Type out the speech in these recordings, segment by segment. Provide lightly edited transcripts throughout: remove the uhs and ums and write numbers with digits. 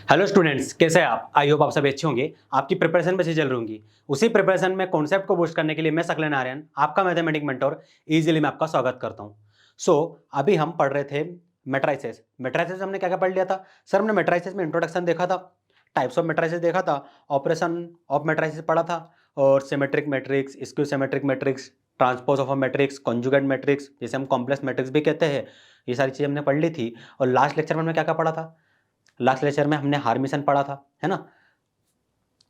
Hello students, कैसे हैं आप? आई होप आप सब अच्छे होंगे। आपकी प्रिपरेशन में से चल रही होंगी। उसी प्रिपरेशन में कॉन्सेप्ट को बूस्ट करने के लिए मैं सकलेन आर्यन, आपका मैथमेटिक मेंटर, इजीली मैं आपका स्वागत करता हूं। अभी हम पढ़ रहे थे मैट्रिसेस। मैट्रिसेस हमने क्या क्या पढ़ लिया था सर? हमने मैट्रिसेस में इंट्रोडक्शन देखा था, टाइप्स ऑफ मैट्रिसेस देखा था, ऑपरेशन ऑफ मैट्रिसेस पढ़ा था, और symmetric matrix, skew symmetric matrix, transpose of a matrix, conjugate matrix, जिसे हम कॉम्प्लेक्स मैट्रिक्स भी कहते हैं। ये सारी चीजें हमने पढ़ ली थी। और लास्ट लेक्चर में हमने क्या क्या पढ़ा था? लास्ट लेक्चर में हमने हार्मिशन पढ़ा था, है ना?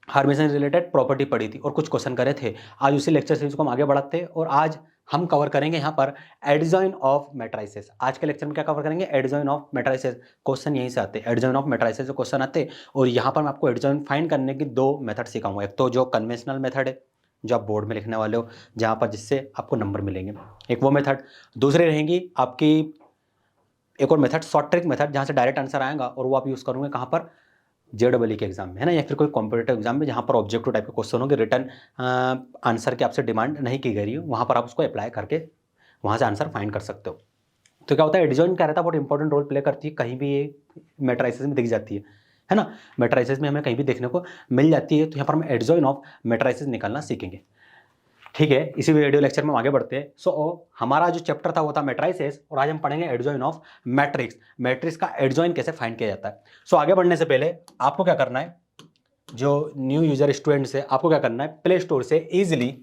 हार्मिशन रिलेटेड प्रॉपर्टी पढ़ी थी और कुछ क्वेश्चन करे थे। आज उसी लेक्चर सीरीज को हम आगे बढ़ाते हैं और आज हम कवर करेंगे यहाँ पर एडजॉइन ऑफ मैट्रिसेस। आज के लेक्चर में क्या कवर करेंगे? Adjoin of matrices. क्वेश्चन यहीं से आते हैं, एडजॉइन ऑफ मैट्रिसेस से क्वेश्चन आते हैं। और यहाँ पर मैं आपको एडजॉइन फाइंड करने की दो मेथड सिखाऊंगा। एक तो जो कन्वेंशनल मेथड है, जो आप बोर्ड में लिखने वाले हो, जहाँ पर जिससे आपको नंबर मिलेंगे, एक वो मेथड। दूसरी रहेंगी आपकी एक और मेथड, शॉर्ट ट्रिक मेथड, जहाँ से डायरेक्ट आंसर आएगा और वो आप यूज़ करोगे कहाँ पर? जेडबलई के एग्जाम में, है ना, या फिर कोई कॉम्पिटेटिव एग्जाम में जहाँ पर ऑब्जेक्टिव टाइप के क्वेश्चन होंगे, रिटर्न आंसर की आपसे डिमांड नहीं की गई है, वहाँ पर आप उसको अप्लाई करके वहाँ से आंसर फाइंड कर सकते हो। तो क्या होता है, एडजॉइन क्या रहता है, बहुत इंपॉर्टेंट रोल प्ले करती है। कहीं भी ये मैट्रिसेस में दिख जाती है ना? मैट्रिसेस में हमें कहीं भी देखने को मिल जाती है। तो यहाँ पर हम एडजॉइन ऑफ मैट्रिसेस निकालना सीखेंगे, ठीक है? इसी वीडियो लेक्चर में हम आगे बढ़ते हैं। हमारा जो चैप्टर था वो था मैट्रिसेस, और आज हम पढ़ेंगे एडजॉइन ऑफ मैट्रिक्स। मैट्रिक्स का एडजॉइन कैसे फाइंड किया जाता है। आगे बढ़ने से पहले आपको क्या करना है, जो न्यू यूजर स्टूडेंट्स है, आपको क्या करना है, प्ले स्टोर से easily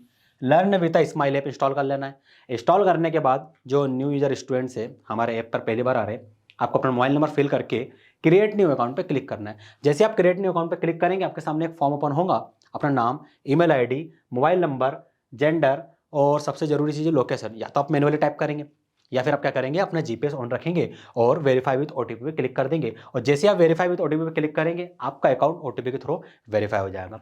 learn with smile app install कर लेना है। इंस्टॉल करने के बाद जो न्यू यूजर स्टूडेंट्स है, हमारे ऐप पर पहली बार आ रहे हैं, आपको अपना मोबाइल नंबर फिल करके क्रिएट न्यू अकाउंट पे क्लिक करना है। जैसे आप क्रिएट न्यू अकाउंट पे क्लिक करेंगे, आपके सामने एक फॉर्म ओपन होगा। अपना नाम, email ID, mobile number, gender और सबसे जरूरी चीज़ लोकेशन, या तो आप मैनुअली टाइप करेंगे या फिर आप क्या करेंगे, अपना जीपीएस ऑन रखेंगे और वेरीफाई विद ओटीपी पे क्लिक कर देंगे। और जैसे आप वेरीफाई विद ओटीपी पे क्लिक करेंगे, आपका अकाउंट ओटीपी के थ्रू वेरीफाई हो जाएगा।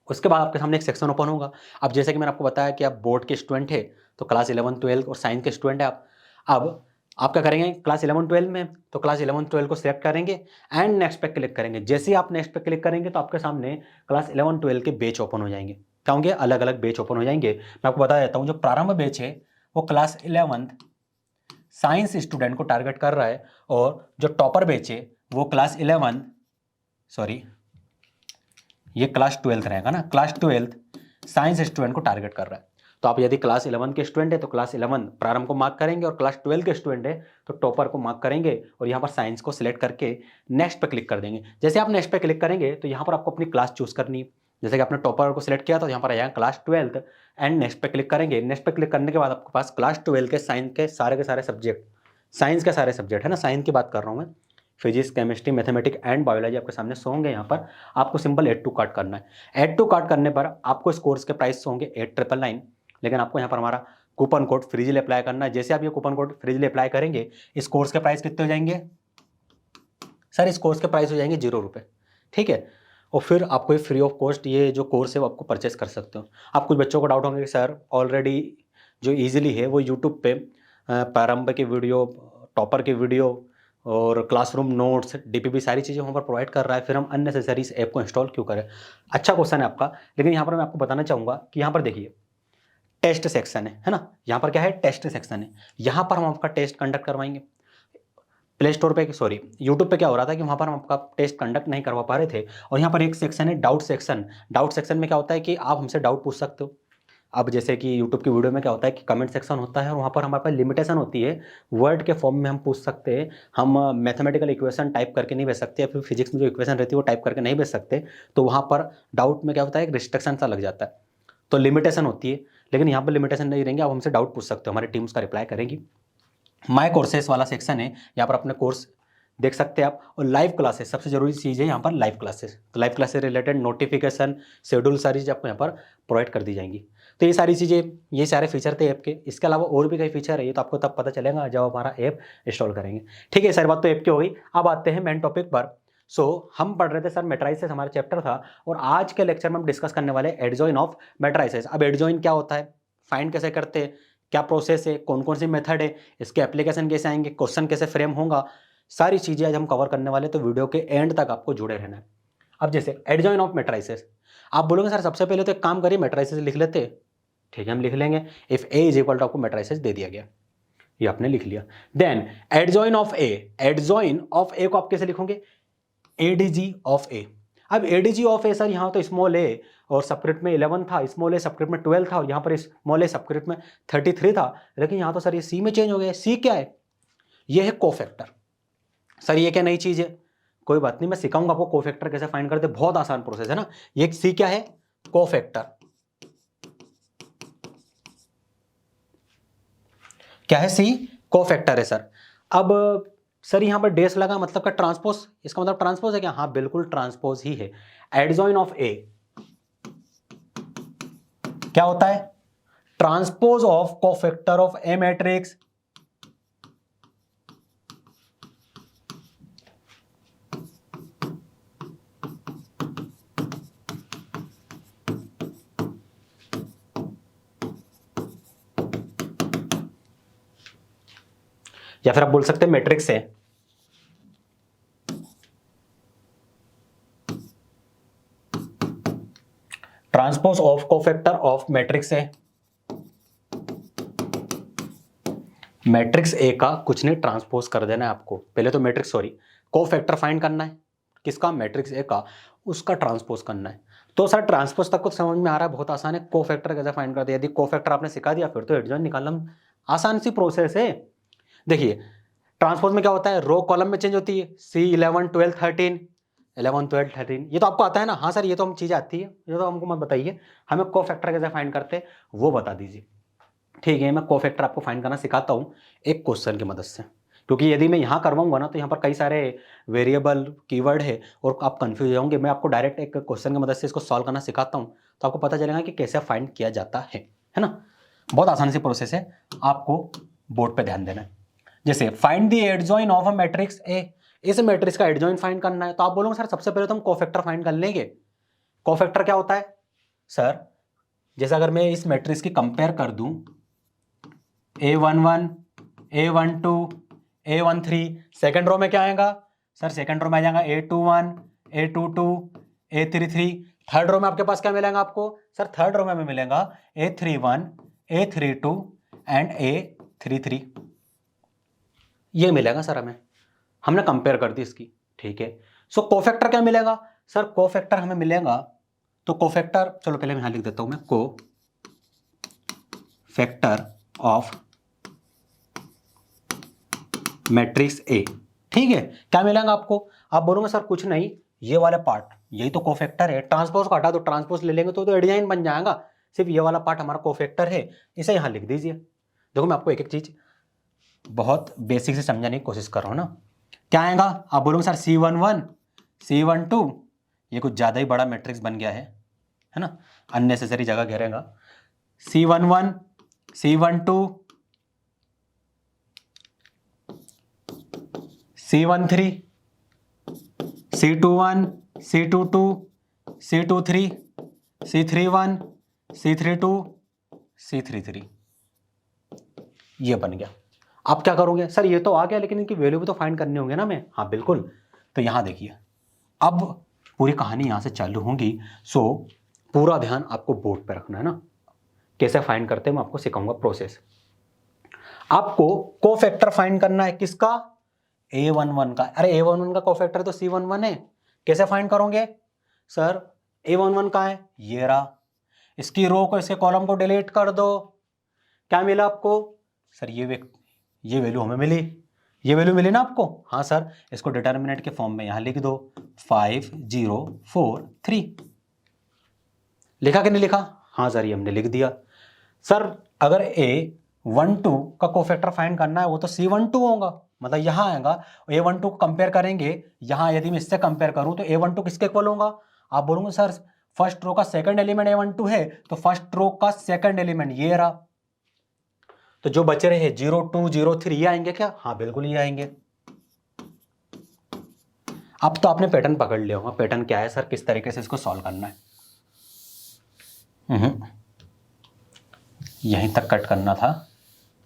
उसके बाद आपके सामने एक सेक्शन ओपन होगा। अब जैसे कि मैंने आपको बताया कि आप बोर्ड के स्टूडेंट है, तो क्लास 11 12 और साइंस के स्टूडेंट है आप। अब आप क्या करेंगे, क्लास 11 12 में, तो क्लास 11 12 को सिलेक्ट करेंगे एंड नेक्स्ट पे क्लिक करेंगे। जैसे ही आप नेक्स्ट पे क्लिक करेंगे तो आपके सामने क्लास 11 12 के बैच ओपन हो जाएंगे। क्या होंगे? अलग अलग बैच ओपन हो जाएंगे। मैं आपको बता देता हूँ, जो प्रारंभ बैच है वो क्लास 11 साइंस स्टूडेंट को टारगेट कर रहा है, और जो टॉपर बैच है वो क्लास 11 सॉरी ये क्लास 12 रहेगा ना, क्लास 12 साइंस स्टूडेंट को टारगेट कर रहा है। तो आप यदि क्लास 11 के स्टूडेंट है तो क्लास 11 प्रारंभ को मार्क करेंगे, और क्लास 12 के स्टूडेंट है तो टॉपर को मार्क करेंगे, और यहाँ पर साइंस को सिलेक्ट करके नेक्स्ट पे क्लिक कर देंगे। जैसे आप नेक्स्ट पे क्लिक करेंगे तो यहाँ पर आपको अपनी क्लास चूज करनी है। जैसे कि आपने टॉपर को सिलेक्ट किया तो यहाँ पर आया क्लास 12 एंड नेक्स्ट पे क्लिक करेंगे। नेक्स्ट पे क्लिक करने के बाद आपके पास क्लास 12 के साइंस के सारे सब्जेक्ट, साइंस के सारे सब्जेक्ट, है ना, साइंस की बात कर रहा हूँ मैं, physics, chemistry, mathematics and biology आपके सामने शो होंगे। यहाँ पर आपको सिंपल ऐड टू कार्ट करना है। ऐड टू कार्ट करने पर आपको इस कोर्स के प्राइस होंगे 8999, लेकिन आपको यहाँ पर हमारा कूपन कोड फ्रीजली अप्लाई करना है। जैसे आप ये कूपन कोड फ्रीजली अप्लाई करेंगे, इस कोर्स के प्राइस कितने हो जाएंगे सर? इस कोर्स के प्राइस हो जाएंगे 0 रुपये, ठीक है? और फिर आपको ये फ्री ऑफ कॉस्ट ये जो कोर्स है वो आपको परचेस कर सकते हो। आप कुछ बच्चों को डाउट होंगे कि सर ऑलरेडी जो ईजिली है वो यूट्यूब पे प्रारंभ की वीडियो, टॉपर की वीडियो और क्लासरूम नोट्स, डीपीपी सारी चीज़ें वहाँ पर प्रोवाइड कर रहा है, फिर हम अननेसेसरी इस ऐप को इंस्टॉल क्यों करें? अच्छा क्वेश्चन है आपका, लेकिन यहाँ पर मैं आपको बताना चाहूँगा कि यहाँ पर देखिए टेस्ट सेक्शन है ना, यहाँ पर क्या है, टेस्ट सेक्शन है। यहाँ पर हम आपका टेस्ट कंडक्ट करवाएंगे। प्ले स्टोर पे, सॉरी यूट्यूब पे क्या हो रहा था कि वहाँ पर हम आपका टेस्ट कंडक्ट नहीं करवा पा रहे थे। और यहाँ पर एक सेक्शन है डाउट सेक्शन। डाउट सेक्शन में क्या होता है कि आप हमसे डाउट पूछ सकते हो। अब जैसे कि यूट्यूब की वीडियो में क्या होता है कि कमेंट सेक्शन होता है, और वहाँ पर हमारे पास लिमिटेशन होती है, वर्ड के फॉर्म में हम पूछ सकते हैं। हम मैथमेटिकल इक्वेशन टाइप करके नहीं भेज सकते, या फिर फिजिक्स में जो इक्वेशन रहती है वो टाइप करके नहीं भेज सकते। तो वहाँ पर डाउट में क्या होता है, एक रिस्ट्रिक्शन सा लग जाता है, तो लिमिटेशन होती है। लेकिन यहाँ पर लिमिटेशन नहीं रहेंगे, आप हमसे डाउट पूछ सकते हो, हमारी टीम उसका रिप्लाई करेगी। माय कोर्सेस वाला सेक्शन है, यहाँ पर अपने कोर्स देख सकते हैं आप। और लाइव क्लासेस, सबसे जरूरी चीज़ है यहाँ पर लाइव क्लासेस। तो लाइव क्लास से रिलेटेड नोटिफिकेशन, शेड्यूल, सारी चीज़ आपको यहाँ पर प्रोवाइड कर दी जाएंगी। तो ये सारी चीज़ें, ये सारे फीचर थे ऐप के। इसके अलावा और भी कई फीचर है, ये तो आपको तब पता चलेगा जब हमारा ऐप इंस्टॉल करेंगे, ठीक है? सारी बात तो ऐप की हो गई। अब आते हैं मेन टॉपिक पर। हम पढ़ रहे थे सर मैट्रिसेस, हमारा चैप्टर था, और आज के लेक्चर में हम डिस्कस करने वाले एडजॉइन ऑफ मैट्रिसेस। अब एडजॉइन क्या होता है, फाइंड कैसे करते हैं, क्या प्रोसेस है, कौन कौन सी मेथड है, इसके एप्लीकेशन कैसे आएंगे, क्वेश्चन कैसे फ्रेम होगा, सारी चीज़ें आज हम कवर करने वाले। तो वीडियो के एंड तक आपको जुड़े रहना है। अब जैसे एडजॉइन ऑफ मैट्रिसेस, आप बोलोगे सर सबसे पहले तो एक काम करिए मैट्रिसेस लिख लेते, ठीक है हम लिख लेंगे। If A is equal to, आपको मैट्रिसेस दे दिया गया, ये आपने लिख लिया। Then adjoint of A, adjoint of A को आप कैसे लिखोगे? Adj of A. अब एडीजी ऑफ ए सर यहाँ तो स्मॉल ए और सबस्क्रिप्ट में 11 था, स्मॉल ए सबस्क्रिप्ट में 12 था और यहाँ पर स्मॉल ए सबस्क्रिप्ट में 33 था, लेकिन यहाँ तो सर ये सी में चेंज हो गया। सी क्या है? ये है कोफैक्टर। सर ये क्या नई चीज है? कोई बात नहीं, मैं सिखाऊंगा आपको कोफैक्टर कैसे फाइंड करते, बहुत आसान प्रोसेस है ना। ये सी क्या है? कोफैक्टर। क्या है? सी कोफैक्टर है सर। अब सर यहां पर डेस लगा मतलब का ट्रांसपोज, इसका मतलब ट्रांसपोज है क्या? हाँ बिल्कुल ट्रांसपोज ही है। एडजॉइन ऑफ ए क्या होता है? Transpose of cofactor of A matrix. या फिर आप बोल सकते हैं मैट्रिक्स है। Transpose of cofactor of matrix है। मैट्रिक्स ए का कुछ नहीं, ट्रांसपोज कर देना है आपको। पहले तो मैट्रिक्स सॉरी कोफैक्टर फाइंड करना है। किसका? मैट्रिक्स ए का, उसका ट्रांसपोज करना है। तो सर ट्रांसपोज तक कुछ समझ में आ रहा है, बहुत आसान है। कोफैक्टर कैसे फाइंड करते हैं, यदि कोफैक्टर आपने सिखा दिया फिर तो एडजॉइन निकालना आसान सी प्रोसेस है। देखिए ट्रांसपोज में क्या होता है, रो कॉलम में चेंज होती है। C11 12 13 11 12 13 ये तो आपको आता है ना? हाँ सर ये तो हम चीजें आती है, ये तो हमको मत बताइए, हमें कोफैक्टर कैसे फाइंड करते हैं वो बता दीजिए। ठीक है, मैं कोफैक्टर आपको फाइंड करना सिखाता हूँ एक क्वेश्चन की मदद से, क्योंकि यदि मैं यहाँ करवाऊंगा ना तो यहाँ पर कई सारे वेरिएबल कीवर्ड है और आप कंफ्यूज होंगे। मैं आपको डायरेक्ट एक क्वेश्चन की मदद से इसको सॉल्व करना सिखाता हूँ तो आपको पता चलेगा कि कैसे फाइंड किया जाता है ना। बहुत आसान सी प्रोसेस है, आपको बोर्ड पे ध्यान देना है। जैसे find the adjoin of a matrix A, इस मैट्रिक्स का एडजॉइन फाइंड करना है तो आप बोलोगे सर सबसे पहले तो हम कोफैक्टर फाइंड कर लेंगे। कोफैक्टर क्या होता है सर? जैसे अगर मैं इस मैट्रिक्स की कंपेयर कर दूं A11 A12 A13, second row में क्या आएगा सर? सेकंड रो में आ जाएगा A21 A22 A33। Third row में आपके पास क्या मिलेगा आपको सर? थर्ड रो में हमें मिलेगा A31 A32 एंड A33, ये मिलेगा सर हमें। हमने कंपेयर कर दी इसकी, ठीक है। सो कोफैक्टर क्या मिलेगा सर? कोफैक्टर हमें मिलेगा, तो कोफैक्टर चलो पहले मैं यहां लिख देता हूं, मैं कोफैक्टर ऑफ मैट्रिक्स ए। ठीक है, क्या मिलेगा आपको? आप बोलोगे सर कुछ नहीं, ये वाला पार्ट यही तो कोफैक्टर है, ट्रांसपोज का हटा दो, ट्रांसपोज ले लेंगे तो एडजॉइन बन जाएगा। सिर्फ ये वाला पार्ट हमारा कोफैक्टर है, इसे यहां लिख दीजिए। देखो मैं आपको एक एक चीज बहुत बेसिक से समझाने की कोशिश कर रहा हूं ना। क्या आएगा? आप बोलोगे सर C11 C12, ये कुछ ज्यादा ही बड़ा मैट्रिक्स बन गया है ना, अननेसेसरी जगह घेरेगा। C11 C12 C13 C21 C22 C23 C31 C32 C33, ये बन गया। आप क्या करोगे सर? ये तो आ गया लेकिन इनकी वैल्यू भी तो फाइंड करनी होंगे ना मैं। हाँ बिल्कुल, तो यहां देखिए अब पूरी कहानी यहां से चालू होगी। सो पूरा ध्यान आपको बोर्ड पे रखना है ना। कैसे फाइंड करते हैं मैं आपको सिखाऊंगा प्रोसेस। आपको कोफैक्टर फाइंड करना है, किसका? A11 का। अरे A11 का कोफैक्टर तो C11 है, कैसे फाइंड करोगे सर? A11 का है, ये रहा। इसकी रो को इसके कॉलम को डिलीट कर दो, क्या मिला आपको सर? ये वैल्यू हमें मिली, ये वैल्यू मिली ना आपको? हाँ सर, इसको डिटर्मिनेंट के फॉर्म में यहां लिख दो 5 0 4 3। लिखा कि नहीं लिखा? हाँ सर ये हमने लिख दिया। सर अगर A12 का कोफैक्टर फाइंड करना है वो तो C12 होगा, मतलब यहां आएगा। A12 को कंपेयर करेंगे, यहां यदि मैं इससे कंपेयर करूं तो A12 किसके इक्वल होगा? आप बोलोगे सर फर्स्ट रो का सेकंड एलिमेंट A12 है, तो फर्स्ट रो का सेकंड एलिमेंट ये रहा। तो जो बचे रहे 0 2 0 3 ये आएंगे क्या? हाँ बिल्कुल ये आएंगे। अब तो आपने पैटर्न पकड़ लिया होगा। पैटर्न क्या है सर? किस तरीके से इसको सॉल्व करना है। यहीं तक कट करना था,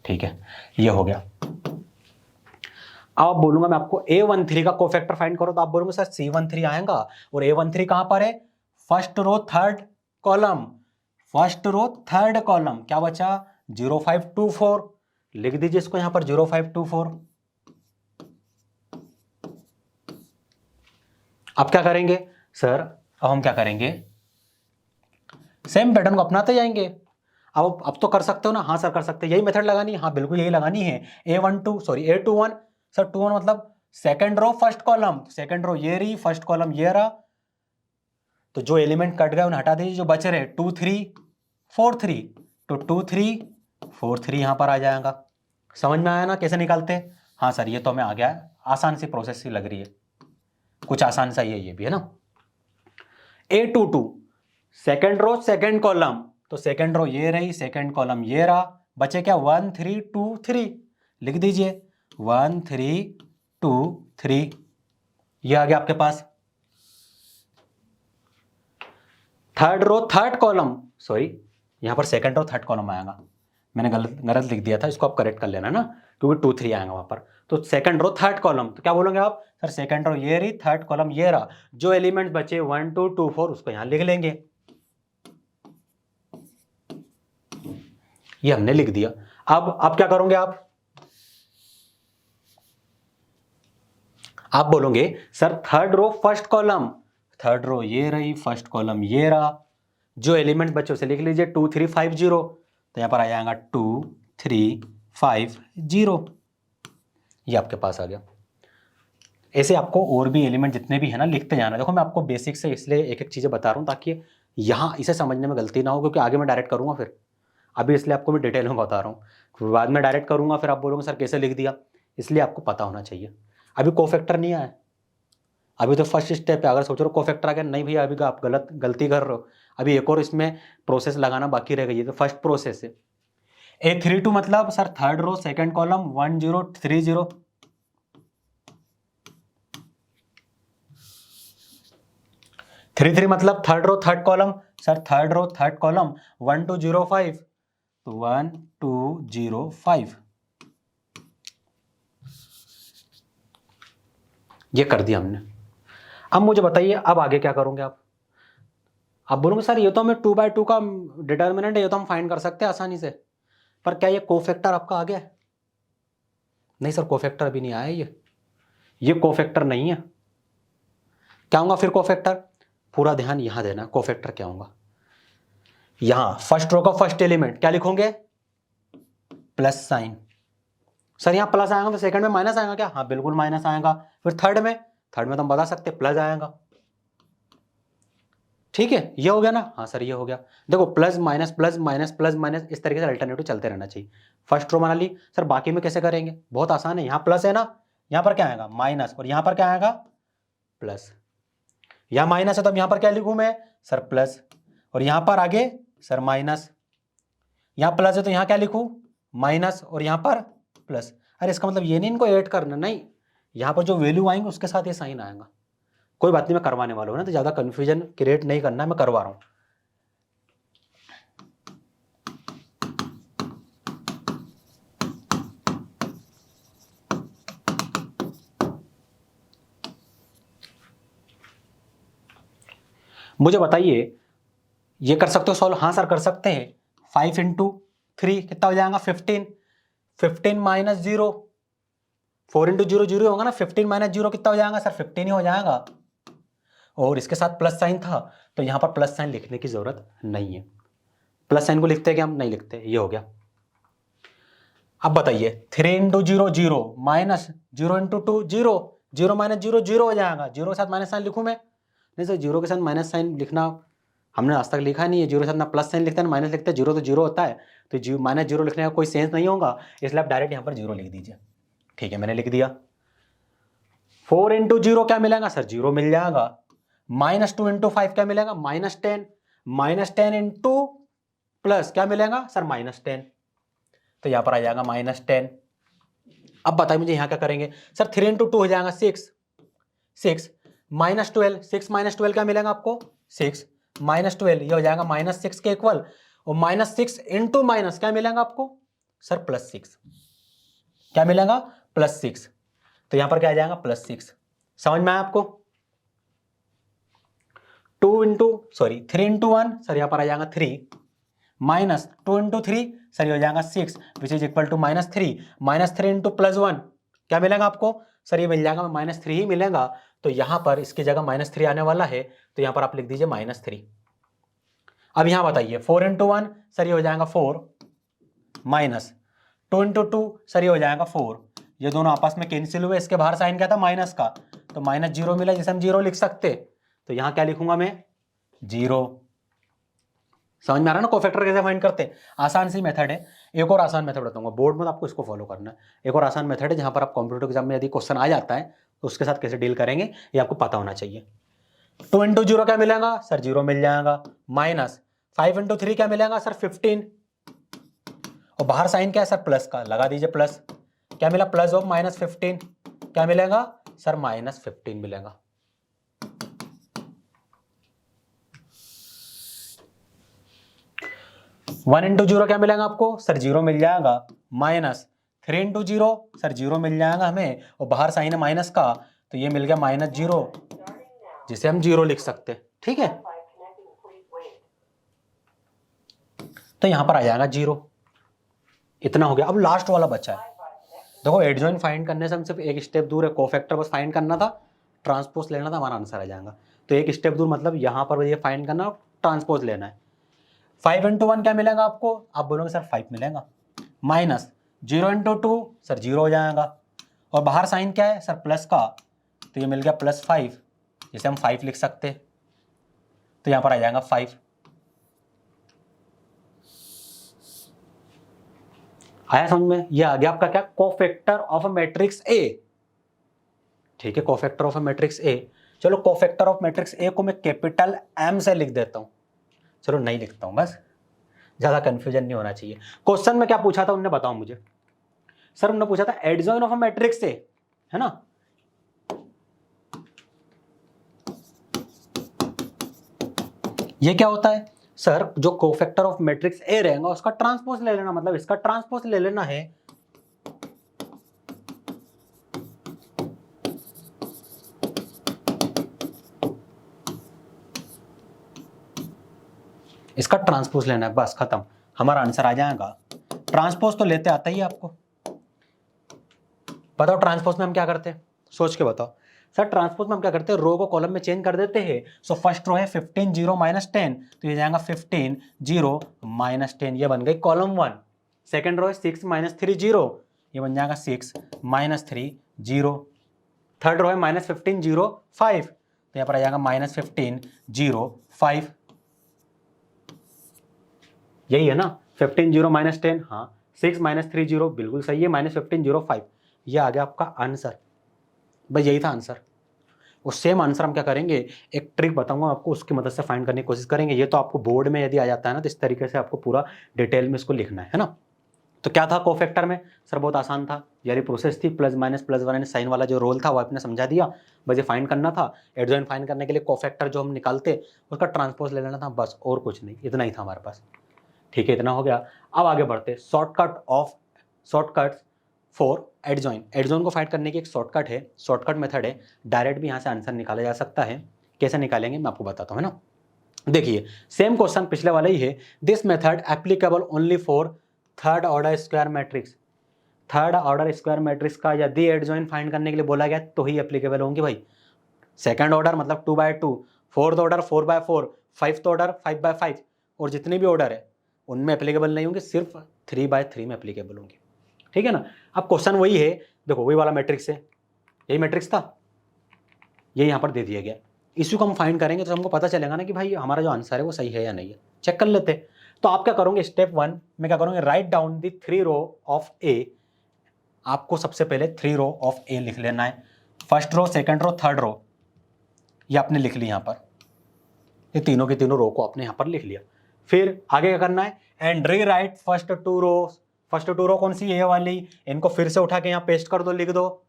ठीक है, ये हो गया। अब बोलूंगा मैं आपको A13 का कोफैक्टर फाइंड करो, तो आप बोलोगे सर C13 आएगा, और A13 कहां पर है? First row third column, first row third column. क्या बचा? 0524, लिख दीजिए इसको यहां पर 0524। अब क्या करेंगे सर, अब हम क्या करेंगे, सेम पैटर्न को अपनाते जाएंगे। अब तो कर सकते हो ना, हाँ सर कर सकते हैं, यही मेथड लगानी है, हाँ बिल्कुल यही लगानी है। A21 सर 21 मतलब second row first column, second row ये रही, फर्स्ट कॉलम ये रहा, तो जो एलिमेंट कट गए उन्हें हटा दीजिए, जो बच रहे 2 3 4 3, तो 2 3 4 3 यहां पर आ जाएगा। समझ में आया ना कैसे निकालते हैं? हाँ सर ये तो हमें आ गया, आसान सी प्रोसेस सी लग रही है, कुछ आसान सा ही है ये भी, है ना। A22 second row second column, तो सेकेंड रो ये रही, सेकेंड कॉलम ये रहा, बचे क्या 1 3 2 3, लिख दीजिए 1 3 2 3, ये आ गया आपके पास। Third row third column, sorry यहां पर सेकेंड रो थर्ड कॉलम आएगा, मैंने गलत लिख दिया था, इसको आप करेक्ट कर लेना ना, क्योंकि 2 3 आएगा वहां पर। तो सेकंड रो थर्ड कॉलम, तो क्या बोलोगे आप सर, सेकंड रो ये रही, थर्ड कॉलम ये रहा, जो एलिमेंट बचे 1 2 2 4 उसको यहां लिख लेंगे, ये हमने लिख दिया। अब क्या करोगे आप बोलोगे sir third row first column, third row ये रही, फर्स्ट कॉलम ये रहा, जो एलिमेंट बचे उसे लिख लीजिए 2 3 5 0, तो यहां पर आ जाएगा 2 3 5 0, ये आपके पास आ गया। ऐसे आपको और भी एलिमेंट जितने भी है ना लिखते जाना। देखो मैं आपको बेसिक से इसलिए एक एक चीजें बता रहा हूं ताकि यहां इसे समझने में गलती ना हो, क्योंकि आगे मैं डायरेक्ट करूंगा फिर, अभी इसलिए आपको मैं डिटेल में बता रहा हूँ, बाद में डायरेक्ट करूंगा फिर आप बोलोगे सर कैसे लिख दिया, इसलिए आपको पता होना चाहिए। अभी कोफैक्टर नहीं आया, अभी तो फर्स्ट स्टेप है, अगर सोच रहे हो कोफैक्टर आ गया, नहीं भैया अभी आप गलती कर रहे हो, अभी एक और इसमें प्रोसेस लगाना बाकी रह गई है, तो फर्स्ट प्रोसेस है। A32 मतलब sir third row second column 1 0 3 0, 3 3 मतलब third row third column, sir third row third column 1 2 0 5, तो 1 2 0 5, ये कर दिया हमने। अब मुझे बताइए अब आगे क्या करोगे आप बोलोगे सर ये तो हमें 2/2 का डिटर्मिनेंट है, ये तो हम फाइंड कर सकते हैं आसानी से, पर क्या ये कोफैक्टर आपका आ गया? नहीं सर कोफैक्टर अभी नहीं आया, ये कोफैक्टर नहीं है। क्या होगा फिर कोफैक्टर? पूरा ध्यान यहां देना, कोफैक्टर क्या होगा, यहां फर्स्ट रो का फर्स्ट एलिमेंट क्या लिखोगे, प्लस साइन। सर यहां प्लस आएगा तो सेकंड में माइनस आएगा क्या? हाँ बिल्कुल माइनस आएगा। फिर थर्ड में तो हम बता सकते प्लस आएगा, ठीक है ये हो गया ना। हाँ सर ये हो गया। देखो plus minus plus minus plus minus इस तरीके से अल्टरनेटिव चलते रहना चाहिए। फर्स्ट रो बना ली, सर बाकी में कैसे करेंगे? बहुत आसान है, यहाँ प्लस है ना, यहाँ पर क्या आएगा माइनस, और यहाँ पर क्या आएगा प्लस। यहाँ माइनस है तो अब यहाँ पर क्या लिखूं मैं सर प्लस, और यहाँ पर आगे सर माइनस, यहाँ प्लस है तो यहाँ क्या लिखूं माइनस, और यहाँ पर प्लस। अरे इसका मतलब ये नहीं इनको ऐड करना, नहीं, यहाँ पर जो वैल्यू आएंगे उसके साथ ये साइन आएगा। कोई बात नहीं, मैं करवाने वाला हूं ना, तो ज्यादा कंफ्यूजन क्रिएट नहीं करना, मैं करवा रहा हूं। मुझे बताइए ये कर सकते हो सॉल्व? हाँ सर कर सकते हैं। 5 × 3 कितना हो जाएगा 15, 15 माइनस 0, 4 × 0 0 होगा ना, 15 माइनस 0 कितना हो जाएगा सर 15 ही हो जाएगा, और इसके साथ प्लस साइन था तो यहां पर प्लस साइन लिखने की जरूरत नहीं है। प्लस साइन को लिखते हैं क्या हम? नहीं लिखते, ये हो गया। अब बताइए 3 × 0 0 माइनस 0 × 2 0, 0 माइनस 0 0 हो जाएगा, 0 के साथ माइनस साइन लिखूं मैं? नहीं सर 0 के साथ माइनस साइन लिखना हमने आज तक लिखा नहीं है, 0 के साथ ना प्लस साइन लिखते हैं ना माइनस लिखते हैं, 0 तो 0 होता है, तो माइनस 0 लिखने का कोई सेंस नहीं होगा, इसलिए आप डायरेक्ट यहाँ पर 0 लिख दीजिए। ठीक है मैंने लिख दिया। 4 × 0 क्या मिलेगा सर 0 मिल जाएगा, माइनस 2 × 5 क्या मिलेगा -10, -10 इंटू प्लस क्या मिलेगा सर -10, तो यहां पर आ जाएगा -10। अब बताइए मुझे यहां क्या करेंगे सर, 3 × 2 हो जाएगा 6, 6 -12, 6 - 12 क्या मिलेगा आपको 6 -12, ये हो जाएगा -6 के इक्वल, और -6 इंटू माइनस क्या मिलेगा आपको सर +6, क्या मिलेगा +6, तो यहां पर क्या आ जाएगा +6। समझ में आया आपको? 3 × 1 सर यहां पर आ जाएगा 3, माइनस 2 × 3 सर ये हो जाएगा 6 which is equal to -3, -3 into +1 क्या मिलेगा आपको सर, ये मिल जाएगा -3 ही मिलेगा, तो यहाँ पर इसकी जगह -3 आने वाला है, तो यहाँ पर आप लिख दीजिए -3। अब यहाँ बताइए 4 × 1 सर ये हो जाएगा 4, माइनस 2 × 2 सर ये हो जाएगा 4। ये दोनों आपस में कैंसिल हुए, इसके बाहर साइन क्या था माइनस का, तो -0 मिला, जिसे हम 0 लिख सकते। तो यहाँ क्या लिखूंगा मैं 0। समझ में आ रहा है ना कोफैक्टर कैसे फाइंड करते हैं? आसान सी मेथड है। एक और आसान मेथड बताऊंगा, बोर्ड में तो आपको इसको फॉलो करना है। एक और आसान मेथड है जहां पर आप कॉम्पिटेटिव एग्जाम में यदि क्वेश्चन आ जाता है तो उसके साथ कैसे डील करेंगे ये आपको पता होना चाहिए। 2 × 0 क्या मिलेगा सर 0 मिल जाएगा, माइनस 5 × 3 क्या मिलेगा सर 15, और बाहर साइन क्या है सर प्लस का, लगा दीजिए प्लस। क्या मिला प्लस ऑफ -15, क्या मिलेगा सर -15 मिलेगा। वन इंटू 0 क्या मिलेगा आपको सर 0 मिल जाएगा, -3 × 0 सर 0 मिल जाएगा हमें, और बाहर साइन है माइनस का, तो ये मिल गया -0, जिसे हम 0 लिख सकते। ठीक है, तो यहां पर आ जाएगा 0। इतना हो गया। अब लास्ट वाला बचा है। देखो एडजॉइन फाइंड करने से हम सिर्फ एक स्टेप दूर है, कोफैक्टर बस फाइंड करना था, ट्रांसपोज लेना था, हमारा आंसर आ जाएगा। तो एक स्टेप दूर मतलब यहां पर ये फाइंड करना, ट्रांसपोज लेना है। 5 × 1 क्या मिलेगा आपको, आप बोलोगे सर 5 मिलेगा, माइनस 0 × 2 सर 0 हो जाएगा, और बाहर साइन क्या है सर प्लस का, तो ये मिल गया +5, जिसे हम 5 लिख सकते। तो यहां पर आ जाएगा 5। आया समझ में? ये आ गया आपका क्या, cofactor of a matrix A. ठीक है, cofactor of a matrix A. चलो कोफैक्टर ऑफ मैट्रिक्स ए को मैं कैपिटल M से लिख देता हूं। चलो नहीं लिखता हूं, बस ज्यादा कंफ्यूजन नहीं होना चाहिए। क्वेश्चन में क्या पूछा था उन्होंने, बताओ मुझे। सर उन्होंने पूछा था adjoin of a matrix A, है ना। ये क्या होता है सर, जो कोफैक्टर ऑफ मैट्रिक्स ए रहेगा उसका ट्रांसपोज ले लेना, मतलब इसका ट्रांसपोज ले लेना है। इसका ट्रांसपोज लेना है, बस खत्म, हमारा आंसर आ जाएगा। ट्रांसपोज तो लेते आता ही है आपको। बताओ ट्रांसपोज में हम क्या करते हैं, सोच के बताओ। सर ट्रांसपोज में हम क्या करते हैं, रो को कॉलम में चेंज कर देते हैं। सो फर्स्ट रो है 15 0 -10, तो ये जाएगा 15 0 -10, ये बन गई कॉलम 1। सेकंड रो है 6 -3 0, ये बन जाएगा 6 -3 0। थर्ड रो है -15 0 5, तो यहाँ पर आ जाएगा -15 0 5। यही है ना 15 0 -10, हाँ 6 -3 0 बिल्कुल सही है, -15 0 5, ये आ गया आपका आंसर। बस यही था आंसर। और सेम आंसर हम क्या करेंगे, एक ट्रिक बताऊंगा आपको, उसकी मदद से फाइंड करने की कोशिश करेंगे। ये तो आपको बोर्ड में यदि आ जाता है ना, तो इस तरीके से आपको पूरा डिटेल में इसको लिखना है ना। तो क्या था कोफैक्टर में सर, बहुत आसान था, यारी प्रोसेस थी, प्लस माइनस साइन वाला जो रोल था वो आपने समझा दिया, बस ये फाइंड करना था। एडजॉइन फाइंड करने के लिए कोफैक्टर जो हम निकालते उसका ट्रांसपोज ले लेना था, बस और कुछ नहीं, इतना ही था हमारे पास। ठीक है, इतना हो गया। अब आगे बढ़ते, शॉर्टकट फॉर एडजॉइन। एडजॉइन को फाइंड करने की एक शॉर्टकट है, शॉर्टकट मेथड है, डायरेक्ट भी यहाँ से आंसर निकाला जा सकता है। कैसे निकालेंगे मैं आपको बताता हूँ, है ना। देखिए सेम क्वेश्चन पिछले वाला ही है। This method applicable only for third order square matrix. Third order square matrix का यदि एडजॉइन फाइंड करने के लिए बोला गया तो ही एप्लीकेबल होंगे भाई। सेकंड ऑर्डर मतलब 2/2, फोर्थ ऑर्डर 4/4, फिफ्थ ऑर्डर 5/5, और जितने भी ऑर्डर है उनमें एप्लीकेबल नहीं होंगे, सिर्फ 3/3 में एप्लीकेबल होंगे। ठीक है ना। अब क्वेश्चन वही है, देखो वही वाला मैट्रिक्स है, यही मैट्रिक्स था, ये यहाँ पर दे दिया गया। इसी को हम फाइंड करेंगे तो हमको पता चलेगा ना कि भाई हमारा जो आंसर है वो सही है या नहीं है, चेक कर लेते। तो आप क्या करोगे, स्टेप 1 में क्या करोगे, write down the 3 row of A. आपको सबसे पहले 3 रो ऑफ ए लिख लेना है, first row, second row, third row, ये आपने लिख ली यहाँ पर, ये तीनों की तीनों रो को आपने यहाँ पर लिख लिया। फिर आगे क्या करना है, and re right first 2 row. First 2 रो कौन सी, ये वाली, इनको फिर से उठा के यहाँ पेस्ट कर दो, लिख दो।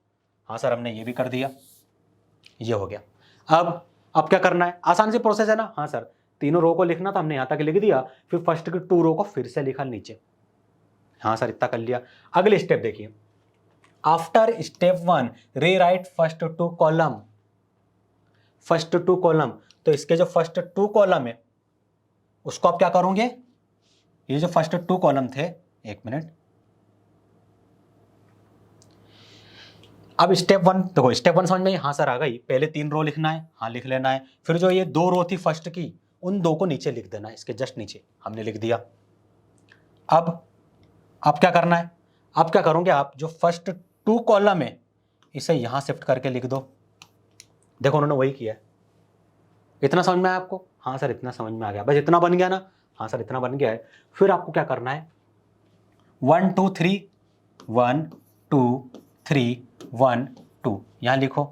हाँ सर हमने ये भी कर दिया, ये हो गया। अब क्या करना है, आसान सी प्रोसेस है ना। हाँ सर तीनों रो को लिखना था, हमने यहाँ तक लिख दिया, फिर फर्स्ट की 2 रो को फिर से लिखा नीचे। हाँ सर इतना कर लिया। अगले स्टेप देखिए, आफ्टर स्टेप 1 री right first 2 column. First 2 column, तो इसके जो फर्स्ट 2 कॉलम है उसको आप क्या करोगे, ये जो फर्स्ट 2 कॉलम थे, एक मिनट, अब स्टेप 1 देखो, स्टेप 1 समझ में हाँ सर आ गई, पहले 3 रो लिखना है, हाँ लिख लेना है, फिर जो ये 2 रो थी फर्स्ट की उन 2 को नीचे लिख देना है, इसके जस्ट नीचे हमने लिख दिया। अब क्या करना है, अब क्या करोगे आप, जो फर्स्ट 2 कॉलम है इसे यहां शिफ्ट करके लिख दो। देखो उन्होंने वही किया है। इतना समझ में आया आपको? हाँ सर इतना समझ में आ गया, बस इतना बन गया ना? हाँ सर इतना बन गया है। फिर आपको क्या करना है, 1 2 3 1 2 3 1 2 यहां लिखो,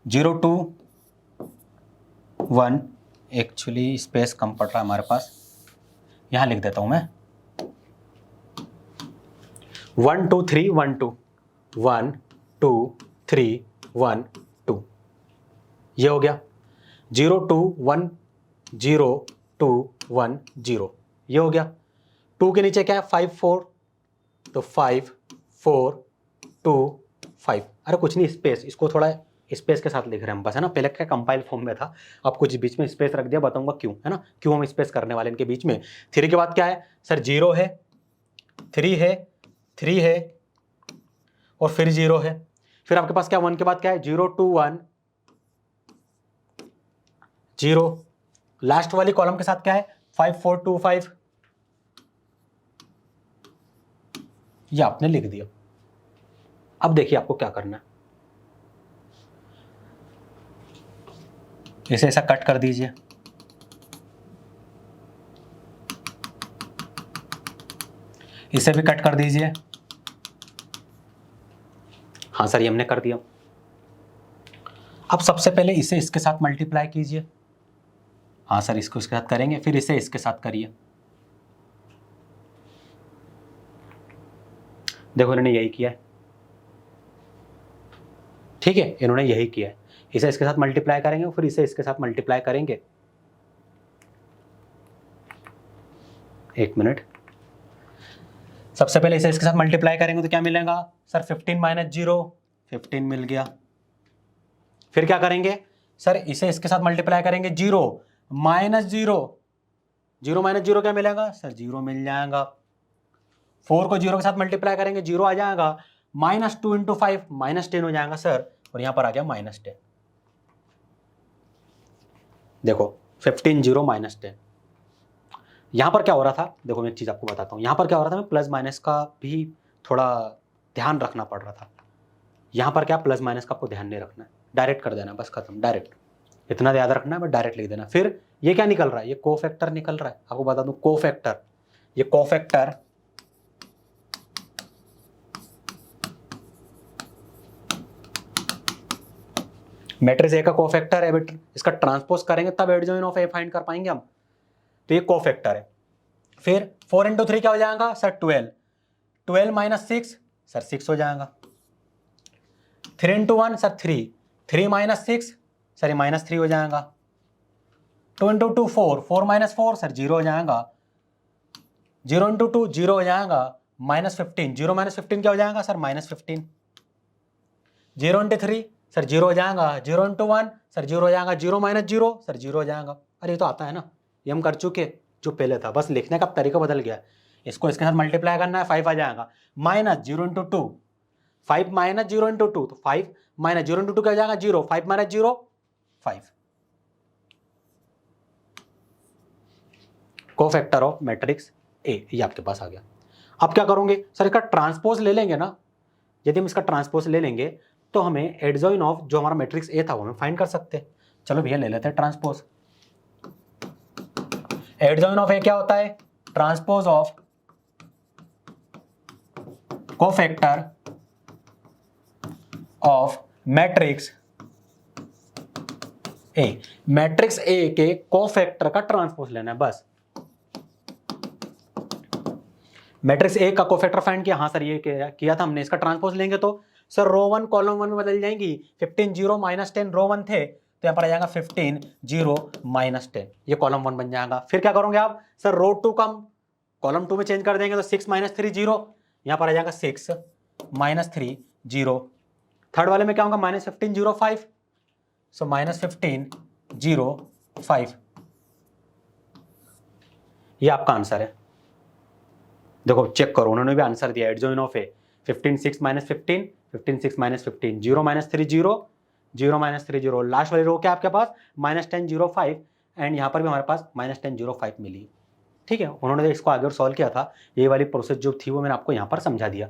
0 2 1, एक्चुअली स्पेस कम पड़ रहा है हमारे पास, यहां लिख देता हूं मैं 1 2 3 1 2 1 2 3 1 2, ये हो गया। 0 2 1 0 2 1 0, ये हो गया। 2 के नीचे क्या है, 5 4, तो 5 4 2 5, अरे कुछ नहीं, स्पेस, इसको थोड़ा स्पेस के साथ लिख रहे हैं हम बस, है ना? पहले क्या कंपाइल फॉर्म में था, अब कुछ बीच में स्पेस रख दिया, बताऊंगा क्यों, है ना? क्यों हम स्पेस करने वाले इनके बीच में। 3 के बाद क्या है सर, 0 है, 3 है, 3 है और फिर 0 है। फिर आपके पास क्या 1 के बाद क्या है, 0 2 1 0, लास्ट वाली कॉलम के साथ क्या है 5 4 2 5, ये आपने लिख दिया। अब देखिए आपको क्या करना है, इसे ऐसा कट कर दीजिए, इसे भी कट कर दीजिए। हाँ सर ये हमने कर दिया। अब सबसे पहले इसे इसके साथ मल्टीप्लाई कीजिए। हाँ सर इसको इसके साथ करेंगे, फिर इसे इसके साथ करिए। देखो इन्होंने यही किया है, ठीक है, इन्होंने यही किया है। इसे इसके साथ मल्टीप्लाई करेंगे, फिर इसे इसके साथ मल्टीप्लाई करेंगे। एक मिनट, सबसे पहले इसे इसके साथ मल्टीप्लाई करेंगे तो क्या मिलेगा सर, 15 माइनस 0 15 मिल गया। फिर क्या करेंगे सर, इसे इसके साथ मल्टीप्लाई करेंगे, 0 माइनस 0, 0 माइनस 0 क्या मिलेगा सर, 0 मिल जाएगा। 4 को 0 के साथ मल्टीप्लाई करेंगे, 0 आ जाएगा, माइनस 2 इंटू 5 माइनस 10 हो जाएगा सर, और यहां पर आ गया माइनस 10। देखो 15 0 माइनस 10, यहां पर क्या हो रहा था, देखो मैं एक चीज आपको बताता हूं, यहां पर क्या हो रहा था, मैं प्लस माइनस का भी थोड़ा ध्यान रखना पड़ रहा था। यहां पर क्या प्लस माइनस का आपको ध्यान नहीं रखना है, डायरेक्ट कर देना, बस खत्म, डायरेक्ट, इतना याद रखना है, बस डायरेक्ट लिख देना। फिर ये क्या निकल रहा है, ये कोफैक्टर निकल रहा है, आपको बता दूं कोफैक्टर, ये कोफैक्टर मैट्रिक्स ए का कोफैक्टर है बेटा, इसका ट्रांसपोज करेंगे तब एडजॉइन ऑफ ए फाइंड कर पाएंगे हम, तो ये कोफैक्टर है। फिर 4 इंटू 3 क्या हो जाएगा सर, 12, 12 माइनस 6 सर 6 हो जाएगा। 3 इंटू 1 सर 3, 3 माइनस 6 सर ये माइनस 3 हो जाएगा। 2 इंटू 2 4, 4 माइनस 4 सर 0 हो जाएगा। 0 इंटू 2 0 हो जाएगा, माइनस 15, 0 माइनस 15 क्या हो जाएगा सर, माइनस 15। 0 इंटू 3 सर 0 हो जाएगा, 0 इंटू 1 सर 0 हो जाएगा, 0 माइनस 0 सर 0 हो जाएगा। अरे ये तो आता है ना, ये हम कर चुके, जो पहले था, बस लिखने का तरीका बदल गया। इसको इसके साथ मल्टीप्लाई करना है, 5 आ जाएगा, माइनस 0 इंटू 2, 5 माइनस 0 इंटू 2, तो 5 माइनस 0 इंटू 2 क्या हो जाएगा, 0, 5 minus 0 5, cofactor of matrix A, ये आपके पास आ गया। अब क्या करोगे सर, इसका ट्रांसपोज ले लेंगे ना, यदि हम इसका ट्रांसपोज ले लेंगे तो हमें एडजॉइन ऑफ जो हमारा मैट्रिक्स ए था वो हम फाइंड कर सकते हैं। चलो भैया ले लेते हैं ट्रांसपोज। एडजॉइन ऑफ ए क्या होता है, transpose of cofactor of matrix A, matrix A के कोफैक्टर का ट्रांसपोज लेना है बस। मैट्रिक्स ए का कोफैक्टर फाइंड किया, हाँ सर ये किया था हमने, इसका ट्रांसपोज लेंगे तो सर रो 1 कॉलम 1 में बदल जाएंगी, 15 0 माइनस 10 रो 1 थे, तो यहाँ पर आ जाएगा 15 0 माइनस 10, ये कॉलम 1 बन जाएगा। फिर क्या करोगे आप सर, रो 2 का कॉलम 2 में चेंज कर देंगे तो 6 माइनस 3 0, यहाँ पर आ जाएगा 6 माइनस 3 0। थर्ड वाले में क्या होगा, माइनस 15 0 5, सो माइनस 15 0 5, ये आपका आंसर है। देखो चेक करो, उन्होंने भी आंसर दिया, adjoin of A 15 6 minus 15 15 6 minus 15 0 minus 3 0 0 minus 3 0, last वाली रो क्या आपके पास -10 0 5 एंड यहाँ पर भी हमारे पास -10 0 5 मिली। ठीक है, उन्होंने इसको आगे और सॉल्व किया था, ये वाली प्रोसेस जो थी वो मैंने आपको यहाँ पर समझा दिया।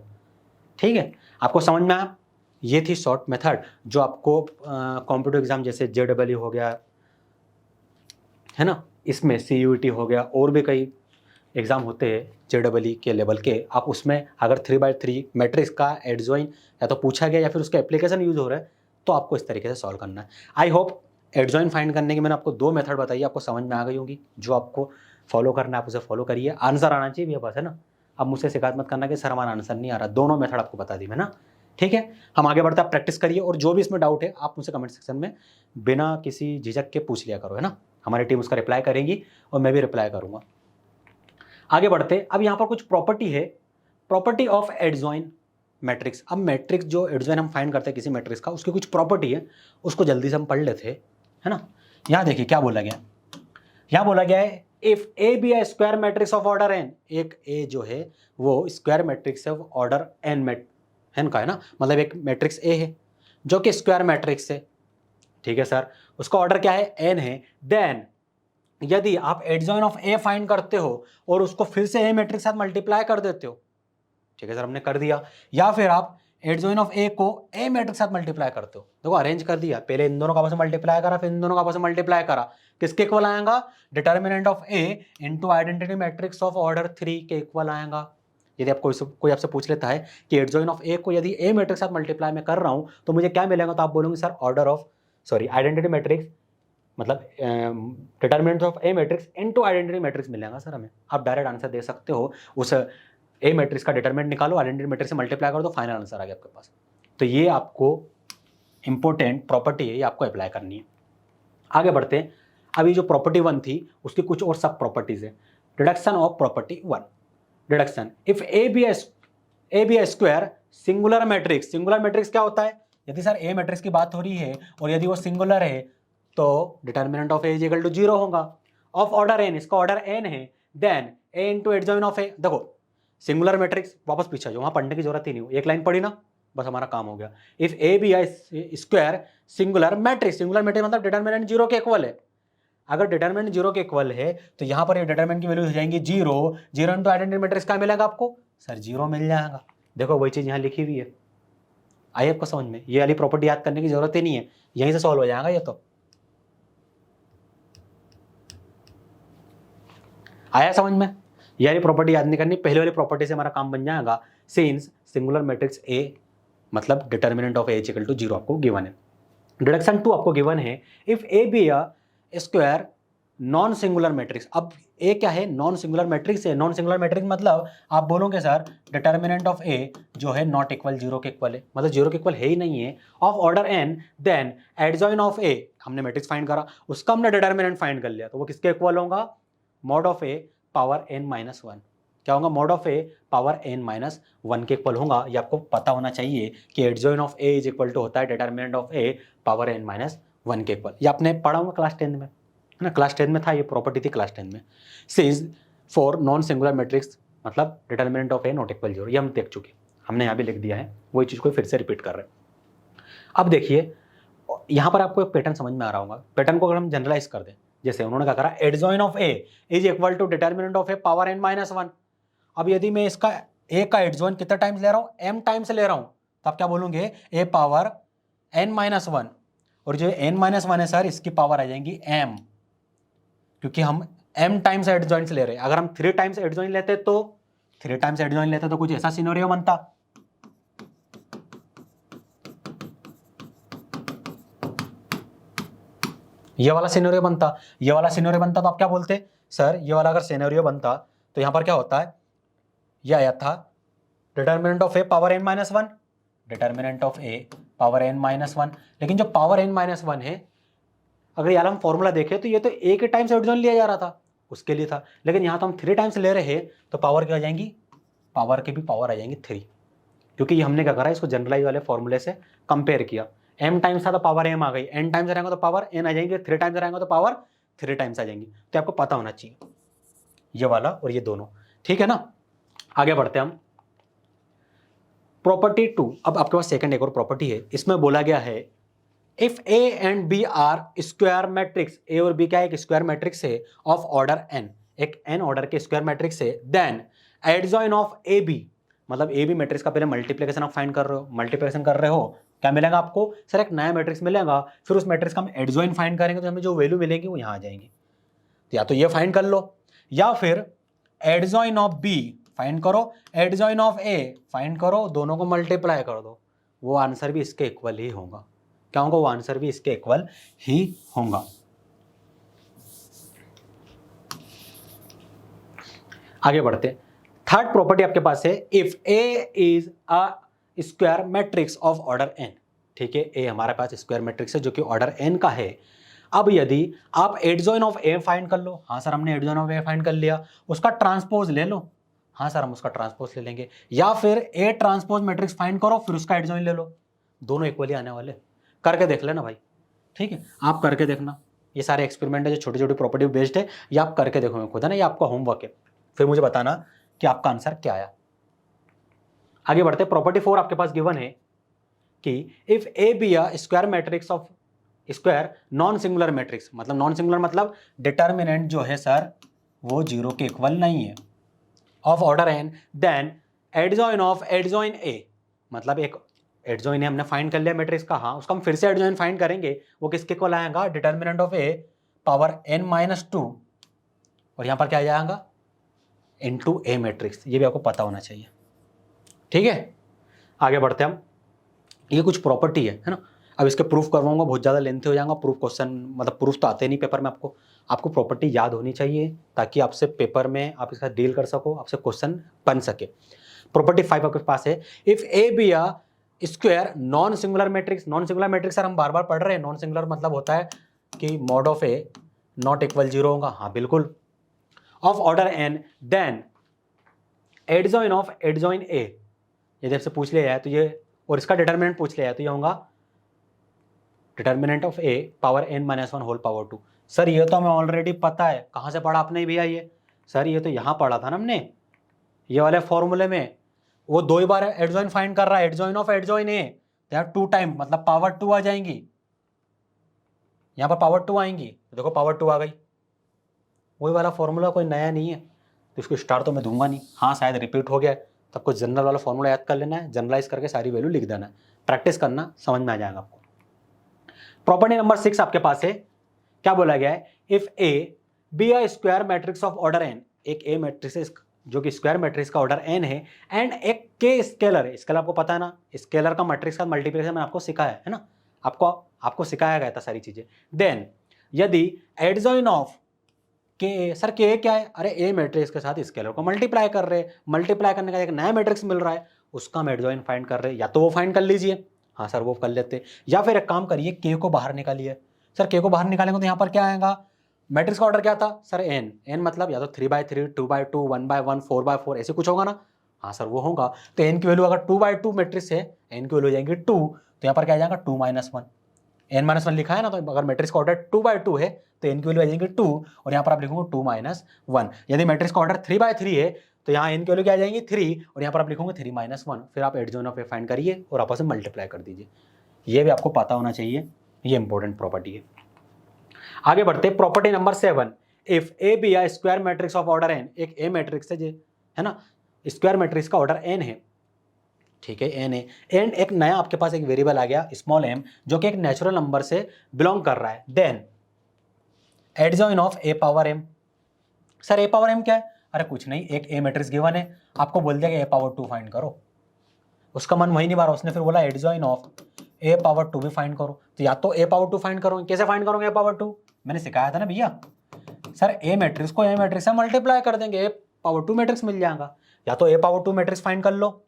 ठीक है, आपको समझ में आया? ये थी शॉर्ट मेथड जो आपको कॉम्पिटिटिव एग्जाम जैसे JEE हो गया है ना, इसमें CUET हो गया, और भी कई एग्जाम होते हैं JEE के लेवल के, आप उसमें अगर 3x3 मैट्रिक्स का एडजॉइन या तो पूछा गया या फिर उसका एप्लीकेशन यूज हो रहा है तो आपको इस तरीके से सॉल्व करना है। आई होप एडजॉइन फाइंड करने की मैंने आपको 2 मेथड बताई, आपको समझ में आ गई होंगी। जो आपको फॉलो करना है आप उसे फॉलो करिए, आंसर आना चाहिए भैया बस, है ना। अब मुझसे शिकायत मत करना कि सर हमारा आंसर नहीं आ रहा, दोनों मेथड आपको बता दी मैं ना। ठीक है, हम आगे बढ़ते, आप प्रैक्टिस करिए, और जो भी इसमें डाउट है आप मुझसे कमेंट सेक्शन में बिना किसी झिझक के पूछ लिया करो, है ना। हमारी टीम उसका रिप्लाई करेगी और मैं भी रिप्लाई करूंगा। आगे बढ़ते, अब यहाँ पर कुछ प्रॉपर्टी है, प्रॉपर्टी ऑफ एडजॉइन मैट्रिक्स। अब मैट्रिक्स जो एडजॉइन हम फाइंड करते हैं किसी मैट्रिक्स का, उसकी कुछ प्रॉपर्टी है, उसको जल्दी से हम पढ़ लेते हैं, है ना। यहाँ देखिए क्या बोला गया, यहाँ बोला गया है if A be a square matrix of order N, एक ए जो है वो square matrix of order N का है ना, मतलब एक मैट्रिक्स ए है जो कि स्क्वायर मैट्रिक्स है। ठीक है सर, उसका ऑर्डर क्या है, एन है। देन यदि आप एडजॉइन ऑफ ए फाइंड करते हो और उसको फिर से ए मैट्रिक्स साथ मल्टीप्लाई कर देते हो, ठीक है सर हमने कर दिया, या फिर आप एडजॉइन ऑफ ए को ए मैट्रिक्स साथ मल्टीप्लाई करते हो, देखो अरेंज कर दिया, पहले इन दोनों का आपस में मल्टीप्लाई करा, फिर इन दोनों का आपस में मल्टीप्लाई करा, किसके इक्वल आएगा, determinant of A into identity matrix of order 3 के इक्वल आएगा। यदि आप कोई आपसे पूछ लेता है कि एडजॉइन ऑफ ए को यदि ए मैट्रिक्स साथ मल्टीप्लाई में कर रहा हूं तो मुझे क्या मिलेगा, तो आप बोलोगे sir order of identity matrix, मतलब determinant of A matrix into identity matrix मिलेगा सर हमें। आप डायरेक्ट आंसर दे सकते हो, उस ए मैट्रिक्स का डिटरमिनेंट निकालो, आइडेंटिटी मैट्रिक्स से मल्टीप्लाई कर दो, फाइनल आंसर आ गया आपके पास। तो ये आपको इंपॉर्टेंट प्रॉपर्टी है, ये आपको अप्लाई करनी है। आगे बढ़ते हैं, अभी जो प्रॉपर्टी 1 थी उसकी कुछ और सब प्रॉपर्टीज है। Reduction of property 1, reduction if A be a square singular matrix, singular matrix क्या होता है, यदि सर ए मैट्रिक्स की बात हो रही है और यदि वो सिंगुलर है तो determinant of A is equal to 0 होगा, ऑफ ऑर्डर एन, इसका ऑर्डर एन है, then A into adjoint of A. देखो सिंगुलर मैट्रिक्स, वापस पीछे जो वहां पढ़ने की जरूरत ही नहीं, एक लाइन पढ़ी ना बस हमारा काम हो गया। If A be I square singular matrix, singular matrix मतलब डिटर्मिनेंट 0 के इक्वल है। अगर डिटर्मिनेंट 0 के इक्वल है तो यहां पर ये डिटर्मिनेंट की वैल्यू हो जाएंगी 0, 0 इंटू आइडेंटिटी मैट्रिक्स क्या मिलेगा आपको, सर 0 मिल जाएगा। देखो वही चीज यहाँ लिखी हुई है, आई आपको समझ में, ये वाली प्रॉपर्टी याद करने की जरूरत ही नहीं है, यहीं से सॉल्व हो जाएगा ये तो। आया समझ में, ये वाली प्रॉपर्टी याद नहीं करनी, पहले वाली प्रॉपर्टी से हमारा काम बन जाएगा। सिंस सिंगुलर मैट्रिक्स ए मतलब determinant of A is equal to 0 आपको गिवन है। डिडक्शन 2 आपको गिवन है if A B a square non singular matrix. अब ए क्या है, नॉन सिंगुलर मैट्रिक्स है। नॉन सिंगुलर मैट्रिक्स मतलब आप बोलोगे सर डिटर्मिनेंट ऑफ ए जो है नॉट इक्वल 0 के इक्वल है, मतलब 0 के इक्वल है ही नहीं है, of order N, then adjoint of A, हमने मैट्रिक्स फाइंड करा उसका हमने डिटर्मिनेंट फाइंड कर लिया, तो वो किसके इक्वल होगा, mod of A power n माइनस 1, क्या होगा, mod of A power n माइनस 1 के इक्वल होगा। ये आपको पता होना चाहिए कि adjoint of A is equal to होता है determinant of A power n माइनस 1 के इक्वल। ये आपने पढ़ा होगा क्लास 10 में, है ना, क्लास 10 में था, ये प्रॉपर्टी थी क्लास 10 में। Since for non singular matrix मतलब determinant of A not equal 0, ये हम देख चुके, हमने यहाँ भी लिख दिया है, वही चीज़ को फिर से रिपीट कर रहे हैं। अब देखिए यहाँ पर आपको एक पैटर्न समझ में आ रहा होगा, पैटर्न को अगर हम जनरलाइज कर दें, जैसे उन्होंने क्या करा, adjoint of A is equal to determinant of A power n माइनस 1। अब यदि मैं इसका ए का एडजॉइन कितना टाइम्स ले रहा हूँ, m टाइम्स ले रहा हूँ, तो आप क्या बोलोगे, ए पावर n माइनस 1, और जो n माइनस 1 है सर इसकी पावर आ जाएंगी m, क्योंकि हम m टाइम्स एडजॉइन ले रहे हैं। अगर हम 3 टाइम्स एडजॉइन लेते तो 3 टाइम्स एडजॉइन लेते तो कुछ ऐसा सिनेरियो बनता, ये वाला सिनेरियो बनता, ये वाला सिनेरियो बनता, तो आप क्या बोलते सर, ये वाला अगर सिनेरियो बनता तो यहां पर क्या होता है, ये आया था determinant of A power n माइनस 1, determinant of A power n माइनस 1, लेकिन जो पावर n माइनस 1 है, अगर यार हम फॉर्मूला देखें तो ये तो ए के टाइम्स एडजॉइन लिया जा रहा था, उसके लिए था, लेकिन यहां तो हम 3 टाइम्स ले रहे हैं, तो पावर क्या आ जाएंगी, पावर की भी पावर आ जाएंगी 3, क्योंकि ये हमने क्या करा, इसको जनरलाइज वाले फॉर्मूले से कंपेयर किया। m टाइम्स था तो पावर m आ गई, n टाइम्स रहेगा तो पावर n आ जाएंगे, 3 टाइम्स रहेगा तो पावर 3 टाइम्स आ जाएंगी। तो आपको पता होना चाहिए ये वाला और ये दोनों, ठीक है ना। आगे बढ़ते हैं हम, प्रॉपर्टी 2, अब आपके पास सेकंड एक और प्रॉपर्टी है, इसमें बोला गया है if A and B are square matrix, A और बी क्या है, एक स्क्वायर मैट्रिक्स है ऑफ ऑर्डर एन, एक एन ऑर्डर के स्क्वायर मैट्रिक्स है, then adjoint of A B, मतलब ए बी मैट्रिक्स का पहले मल्टीप्लिकेशन आप फाइंड कर रहे हो, मल्टीप्लिकेशन कर रहे हो, क्या मिलेगा आपको सर, एक नया मैट्रिक्स मिलेगा, फिर उस मैट्रिक्स का हम एडजॉइन फाइंड करेंगे तो हमें जो वैल्यू मिलेगी वो यहाँ आ जाएंगी। तो या तो ये फाइंड कर लो, या फिर एडजॉइन ऑफ बी फाइंड करो, एडजॉइन ऑफ ए फाइंड करो, दोनों को मल्टीप्लाई कर दो, वो आंसर भी इसके इक्वल ही होगा। क्या होगा, वो आंसर भी इसके इक्वल ही होगा। आगे बढ़ते, थर्ड प्रॉपर्टी आपके पास है if A is a square matrix of order N. ठीक है, ए हमारे पास स्क्वायर मैट्रिक्स है जो कि ऑर्डर एन का है। अब यदि आप एडजॉइन ऑफ ए फाइंड कर लो, हाँ सर हमने एडजॉइन ऑफ ए फाइंड कर लिया, उसका ट्रांसपोज ले लो, हाँ सर हम उसका ट्रांसपोज ले लेंगे, या फिर ए ट्रांसपोज मैट्रिक्स फाइंड करो फिर उसका एडजॉइन ले लो, दोनों इक्वली आने वाले, करके देख लेना भाई। ठीक है, आप करके देखना, ये सारे एक्सपेरिमेंट है जो छोटी छोटी प्रॉपर्टी बेस्ड है, ये आप करके देखो खुद, है ना, ये आपका होमवर्क है, फिर मुझे बताना कि आपका आंसर क्या आया। आगे बढ़ते, प्रॉपर्टी 4 आपके पास गिवन है कि if A B a square matrix of square non singular matrix, मतलब नॉन सिंगुलर मतलब डिटर्मिनेंट जो है सर वो 0 के इक्वल नहीं है, of order N, then adjoint of adjoint A, मतलब एक एडजॉइन हमने फाइंड कर लिया मैट्रिक्स का, हाँ उसका हम फिर से एडजॉइन फाइंड करेंगे, वो किसके इक्वल आएगा, determinant of A power n-2, और यहां पर क्या आ जाएगा इनटू ए मैट्रिक्स, ये भी आपको पता होना चाहिए। ठीक है, आगे बढ़ते हम, ये कुछ प्रॉपर्टी है ना, अब इसके प्रूफ करवाऊंगा, बहुत ज़्यादा लेंथी हो जाएगा प्रूफ, क्वेश्चन मतलब प्रूफ तो आते नहीं पेपर में, आपको प्रॉपर्टी याद होनी चाहिए ताकि आपसे पेपर में आप इसका डील कर सको, आपसे क्वेश्चन बन सके। प्रॉपर्टी 5 आपके पास है if A B a square non singular matrix, non singular matrix sir हम बार बार पढ़ रहे हैं, नॉन सिंगुलर मतलब होता है कि mod of A not equal 0 होगा, हाँ बिल्कुल, of order N, then adjoint of adjoint A, यदि आपसे पूछ लिया है तो ये, और इसका डिटर्मिनेंट पूछ लिया है तो ये होगा determinant of A power n-1 whole power 2। Sir ये तो हमें ऑलरेडी पता है, कहाँ से पढ़ा आपने भैया ये, सर ये तो यहाँ पढ़ा था ना हमने, ये वाले फॉर्मूले में, वो 2 ही बार एडजॉइन फाइंड कर रहा है, एडजॉइन ऑफ एडजॉइन ए, यहाँ 2 टाइम मतलब पावर 2 आ जाएंगी, यहाँ पर पावर 2 आएंगी, देखो पावर 2 आ गई, वही वाला फॉर्मूला, कोई नया नहीं है, तो इसको स्टार तो मैं दूंगा नहीं, हाँ शायद रिपीट हो गया, तब कुछ जनरल वाला फॉर्मूला याद कर लेना है, जनरलाइज करके सारी वैल्यू लिख देना है, प्रैक्टिस करना, समझ में आ जाएगा आपको। प्रॉपर्टी नंबर 6 आपके पास है, क्या बोला गया है, if A B a square matrix of order N, एक ए मैट्रिक्स है जो कि स्क्वायर मैट्रिक्स का ऑर्डर एन है, एंड एक के स्केलर है, स्केलर आपको पता है ना, स्केलर का मैट्रिक्स का मल्टीप्लिकेशन मैंने आपको सिखाया है ना, आपको सिखाया गया था सारी चीजें। देन यदि एडजॉइन ऑफ के, सर के क्या है, अरे ए मैट्रिक्स के साथ स्केलर को मल्टीप्लाई कर रहे हैं, मल्टीप्लाई करने का एक नया मैट्रिक्स मिल रहा है, उसका हम एडजॉइन फाइंड कर रहे हैं, या तो वो फाइंड कर लीजिए, हाँ सर वो कर लेते, या फिर एक काम करिए के को बाहर निकालिए, सर के को बाहर निकालेंगे तो यहाँ पर क्या आएगा, मैट्रिक्स का ऑर्डर क्या था सर एन मतलब या तो 3/3, 2/2, 1/1, 4/4 ऐसे कुछ होगा ना, हाँ सर वो होगा, तो एन की वैल्यू अगर 2/2 मैट्रिक्स है, एन की वैल्यू हो जाएंगी 2, तो यहाँ पर क्या आ जाएगा 2-1, n-1 लिखा है ना, तो अगर मैट्रिक्स का ऑर्डर 2/2 है तो n की वैल्यू आ जाएगी 2, और यहाँ पर आप लिखोगे 2-1, यदि मैट्रिक्स का ऑर्डर 3/3 है तो यहाँ n की वैल्यू क्या आ जाएंगी 3, और यहाँ पर आप लिखोगे 3-1, फिर आप एडजॉइन ऑफ ए फाइंड करिए और आपस में मल्टीप्लाई कर दीजिए, ये भी आपको पता होना चाहिए, ये इंपॉर्टेंट प्रॉपर्टी है। आगे बढ़ते, property number 7, if A B a square matrix of order N, एक ए मैट्रिक्स है ना, स्क्वायर मैट्रिक्स का ऑर्डर एन है, ठीक है एन है, एंड एक नया आपके पास एक वेरिएबल आ गया स्मॉल m जो कि एक नेचुरल नंबर से बिलोंग कर रहा है, then adjoint of A power m, sir A power m क्या है, अरे कुछ नहीं, एक ए मैट्रिक्स गिवन है, आपको बोल दिया कि ए पावर 2 फाइंड करो, उसका मन वही नहीं मारा, उसने फिर बोला एडजॉइन ऑफ ए पावर 2 भी फाइंड करो, तो या तो ए पावर 2 फाइंड करोगे, कैसे फाइंड करोगे ए पावर 2, मैंने सिखाया था ना भैया, सर ए मैट्रिक्स को ए मैट्रिक्स से मल्टीप्लाई कर देंगे, ए पावर 2 मैट्रिक्स मिल जाएगा, या तो ए पावर 2 मैट्रिक्स फाइंड कर लो,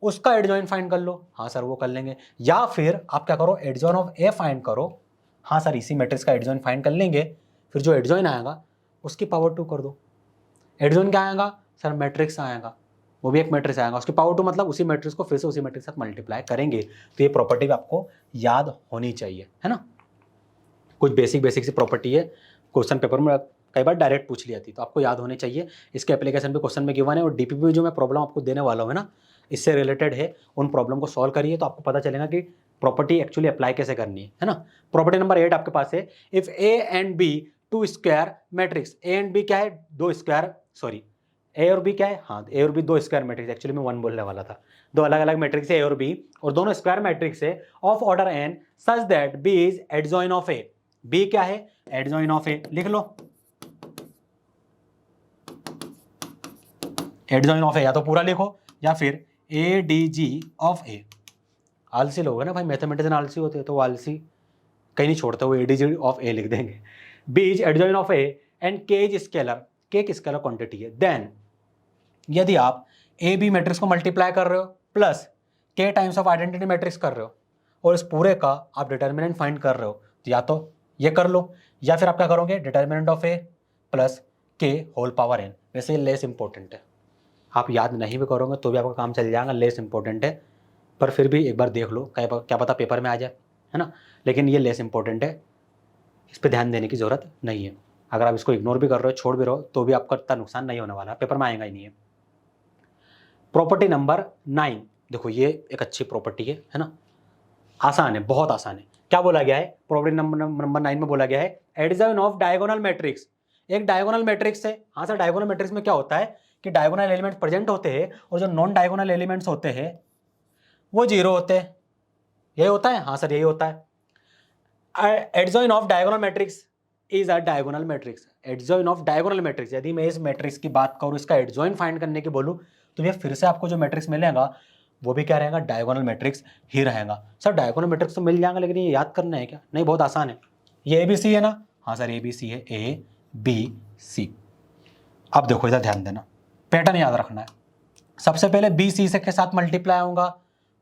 उसका एडजॉइन फाइंड कर लो, हाँ सर वो कर लेंगे, या फिर आप क्या करो एडजॉइन ऑफ ए फाइंड करो, हाँ सर इसी मैट्रिक्स का एडजॉइन फाइंड कर लेंगे, फिर जो एडजॉइन आएगा उसकी पावर 2 कर दो, एडजॉइन क्या आएगा सर मैट्रिक्स आएगा, वो भी एक मैट्रिक्स आएगा, उसकी पावर 2 मतलब उसी मैट्रिक्स को फिर से उसी मैट्रिक्स के साथ मल्टीप्लाई करेंगे, तो ये प्रॉपर्टी भी आपको याद होनी चाहिए, है ना, कुछ बेसिक सी प्रॉपर्टी है, क्वेश्चन पेपर में कई बार डायरेक्ट पूछ लिया थी, तो आपको याद होनी चाहिए, इसके एप्लीकेशन भी क्वेश्चन में गिवन है, और डीपीपी जो मैं प्रॉब्लम आपको देने वाला हूँ ना, इससे रिलेटेड है, उन प्रॉब्लम को सॉल्व करिए तो आपको पता चलेगा कि प्रॉपर्टी एक्चुअली अप्लाई कैसे करनी है ना। प्रॉपर्टी नंबर 8 आपके पास है, if A and B two square matrix, A and B क्या है, दो स्क्वायर, सॉरी ए और बी क्या है, हाँ ए और बी दो स्क्वायर मैट्रिक्स, एक्चुअली मैं वन बोलने वाला था, दो अलग अलग मैट्रिक्स है ए और बी, और दोनों स्क्वायर मैट्रिक्स है of order N such that B is adjoint of A, B क्या है, एडजॉइन ऑफ ए, लिख लो एडजॉइन ऑफ ए, या तो पूरा लिखो या फिर ए डी जी ऑफ ए। आलसी लोग है ना भाई, मैथमेटिशियन आलसी होते हैं तो वो आलसी कहीं नहीं छोड़ते, वो A D G of A लिख देंगे। B is adjoint of A and K is scalar, K एक स्केलर क्वांटिटी है। देन यदि आप ए बी मैट्रिक्स को मल्टीप्लाई कर रहे हो प्लस के टाइम्स ऑफ आइडेंटिटी मैट्रिक्स कर रहे हो और इस पूरे का आप डिटर्मिनेंट फाइंड कर रहे हो, तो या तो ये कर लो या फिर आप क्या करोगे, डिटर्मिनेंट ऑफ ए प्लस के होल पावर एन। वैसे ये लेस इंपॉर्टेंट है, आप याद नहीं भी करोगे तो भी आपका काम चल जाएगा, लेस इंपॉर्टेंट है, पर फिर भी एक बार देख लो, क्या पता पेपर में आ जाए, है ना। लेकिन ये लेस इंपॉर्टेंट है, इस पर ध्यान देने की जरूरत नहीं है। अगर आप इसको इग्नोर भी कर रहे हो, छोड़ भी रहे हो, तो भी आपका इतना नुकसान नहीं होने वाला, पेपर में आएगा ही नहीं है। प्रॉपर्टी नंबर 9, देखो ये एक अच्छी प्रॉपर्टी है ना, आसान है, बहुत आसान है। क्या बोला गया है, प्रॉपर्टी नंबर 9 में बोला गया है एडिशन ऑफ डायगोनल मैट्रिक्स, एक डायगोनल मैट्रिक्स है। हाँ सर, डायगोनल मैट्रिक्स में क्या होता है कि डायगोनल एलिमेंट प्रेजेंट होते हैं और जो नॉन डायगोनल एलिमेंट्स होते हैं वो जीरो होते हैं, यही होता है। हाँ सर, यही होता है। Adjoin of diagonal matrix is a diagonal matrix, adjoin of diagonal matrix, यदि मैं इस मैट्रिक्स की बात करूँ, इसका एडजॉइन फाइंड करने की बोलूँ, तो ये फिर से आपको जो मैट्रिक्स मिलेगा वो भी क्या रहेगा, डायगोनल मैट्रिक्स ही रहेगा। सर डायगोनल मैट्रिक्स तो मिल जाएगा, लेकिन ये याद करना है क्या, नहीं, बहुत आसान है। ये ए बी सी है ना, हाँ सर ए बी सी है, ए बी सी। अब देखो इधर ध्यान देना, पैटर्न याद रखना है। सबसे पहले बी सी से के साथ मल्टीप्लाई होगा,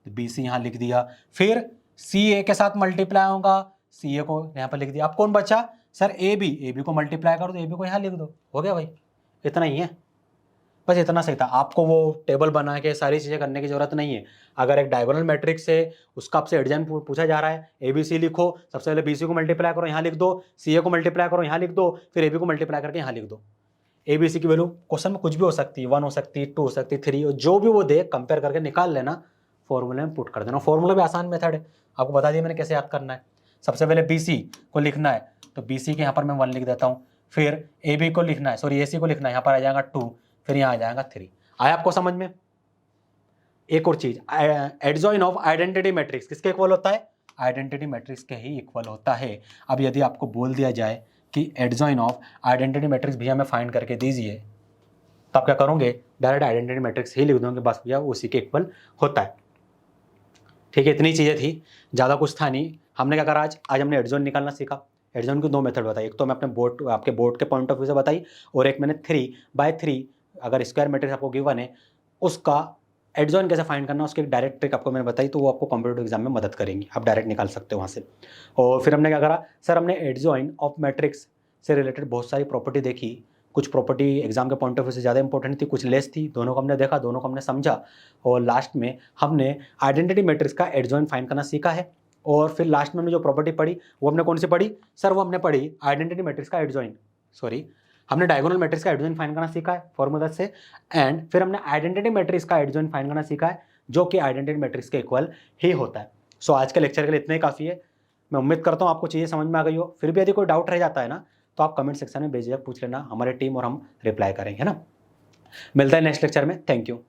तो बी सी यहाँ लिख दिया, फिर सी ए के साथ मल्टीप्लाई होगा, सी ए को यहाँ पर लिख दिया। अब कौन बचा, सर ए बी को मल्टीप्लाई करो तो ए बी को यहाँ लिख दो, हो गया भाई, इतना ही है, बस इतना सही था। आपको वो टेबल बना के सारी चीज़ें करने की जरूरत नहीं है। अगर एक डायगोनल मैट्रिक्स है, उसका आपसे एडजॉइन पूछा जा रहा है, ए बी सी लिखो, सबसे पहले बी सी को मल्टीप्लाई करो, यहाँ लिख दो, सी ए को मल्टीप्लाई करो, यहाँ लिख दो, फिर ए बी को मल्टीप्लाई करके यहाँ लिख दो। ए बी सी की वैल्यू क्वेश्चन में कुछ भी हो सकती है, 1 हो सकती है, 2 हो सकती है, 3, और जो भी वो दे कंपेयर करके निकाल लेना, फॉर्मूले में पुट कर देना। फॉर्मूला भी आसान मेथड है, आपको बता दिया मैंने कैसे याद करना है। सबसे पहले बी सी को लिखना है, तो बी सी के यहाँ पर मैं 1 लिख देता हूँ, फिर ए बी को लिखना है, सॉरी ए सी को लिखना है, यहाँ पर आ जाएगा 2, फिर यहाँ आ जाएगा 3। आया आपको समझ में। एक और चीज, एडजॉइन ऑफ आइडेंटिटी मैट्रिक्स किसके इक्वल होता है, आइडेंटिटी मैट्रिक्स के ही इक्वल होता है। अब यदि आपको बोल दिया जाए कि एडजॉइन ऑफ आइडेंटिटी मैट्रिक्स भैया हमें फाइंड करके दीजिए, तो आप क्या करोगे, डायरेक्ट आइडेंटिटी मैट्रिक्स ही लिख दोगे, बस भैया उसी के इक्वल होता है। ठीक है, इतनी चीज़ें थी, ज़्यादा कुछ था नहीं। हमने क्या करा, आज हमने एडजॉइन निकालना सीखा। एडजॉइन की 2 मेथड बताई, एक तो मैं अपने आपके बोर्ड के पॉइंट ऑफ व्यू से बताई, और एक मैंने 3/3 अगर स्क्वायर मैट्रिक्स आपको गिवन है उसका एडजॉइन कैसे फाइंड करना, उसकी एक डायरेक्ट ट्रिक आपको मैंने बताई, तो वो आपको कॉम्पिटिटिव एग्जाम में मदद करेंगी, आप डायरेक्ट निकाल सकते हो वहाँ से। और फिर हमने क्या करा, सर हमने एडजॉइन ऑफ मैट्रिक्स से रिलेटेड बहुत सारी प्रॉपर्टी देखी, कुछ प्रॉपर्टी एग्जाम के पॉइंट ऑफ व्यू से ज़्यादा इंपॉर्टेंट थी, कुछ लेस थी, दोनों को हमने देखा, दोनों को हमने समझा, और लास्ट में हमने आइडेंटिटी मैट्रिक्स का एडजॉइन फाइंड करना सीखा है। और फिर लास्ट में हमने जो प्रॉपर्टी पढ़ी वो हमने कौन सी पढ़ी, सर वो हमने पढ़ी आइडेंटिटी मैट्रिक्स का एडजॉइन, सॉरी हमने डायगोनल मैट्रिक्स का एडजॉइन फाइंड करना सीखा है फॉर्मूला से, एंड फिर हमने आइडेंटिटी मैट्रिक्स का एडजॉइन फाइंड करना सीखा है, जो कि आइडेंटिटी मैट्रिक्स के इक्वल ही होता है। सो आज के लेक्चर के लिए इतना ही काफ़ी है। मैं उम्मीद करता हूँ आपको चीज़ें समझ में आ गई हो। फिर भी यदि कोई डाउट रह जाता है ना, तो आप कमेंट सेक्शन में बेझिझक पूछ लेना, हमारे टीम और हम रिप्लाई करेंगे, है ना। मिलता है नेक्स्ट लेक्चर में, थैंक यू।